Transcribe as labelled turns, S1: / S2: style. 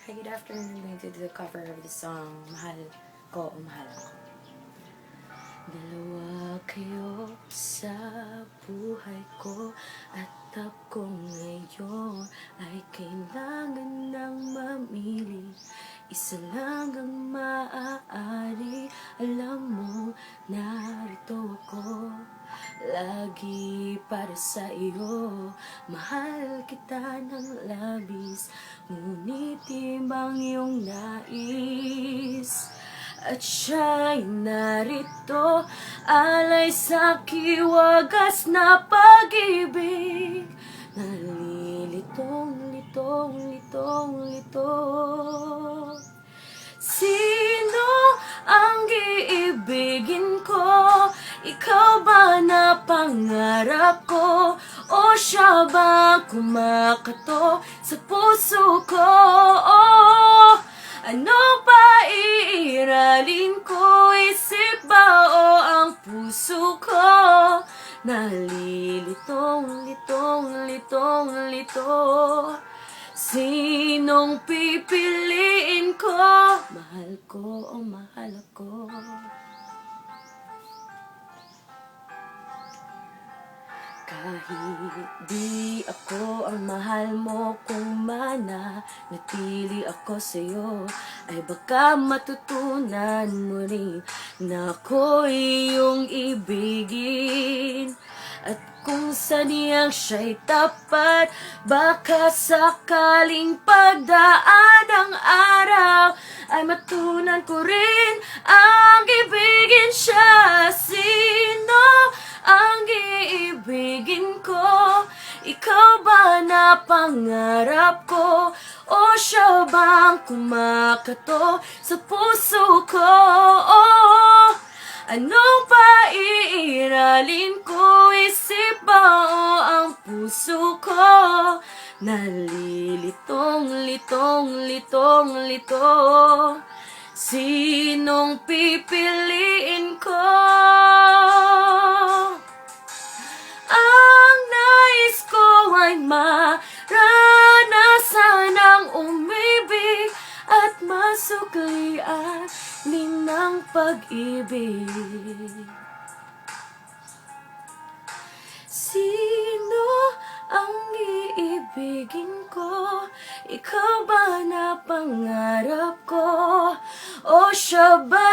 S1: Hi, good afternoon. I'm going to do the cover of the song Mahal Ko o Mahal Ako. Dalawa kayo sa buhay ko at ako ngayon ay kailangan ng mamili. Isa lang ang maaari. Alam mo, narito ako lagi para sa iyo. Mahal kita ng labis, ngunit ibang iyong nais. At siya'y narito, alay sa kiwagas na pag-ibig. Nalilitong, litong, litong, lito. Sino ang iibigin ko? Ikaw ba na pangarap ko? O siya ba kumakato sa puso ko? Ano pa iiralin ko? Isip ba o ang puso ko? Nalilitong, litong, litong, lito. Sinong pipiliin ko? Mahal ko o mahal ako? Kahit di ako ang mahal mo, kung mananatili ako sa'yo, ay baka matutunan mo rin na ako iyong ibigin. At kung saniyang siya'y tapat, baka sakaling pagdaan ng araw ay matunan ko rin ang ibigin siya. Sino ang iibigin ko? Ikaw ba na pangarap ko? O siya bang kumakato sa puso ko? Anong pa iiralin ko? Isip ba o ang puso ko? Nalilitong, litong, litong, lito. Sinong pipiliin ko? Ang nais ko ay maranasan ang umibig at masuklian din ng pag-ibig. Sino ang iibigin ko? Ikaw ba na pangarap ko? O siya ba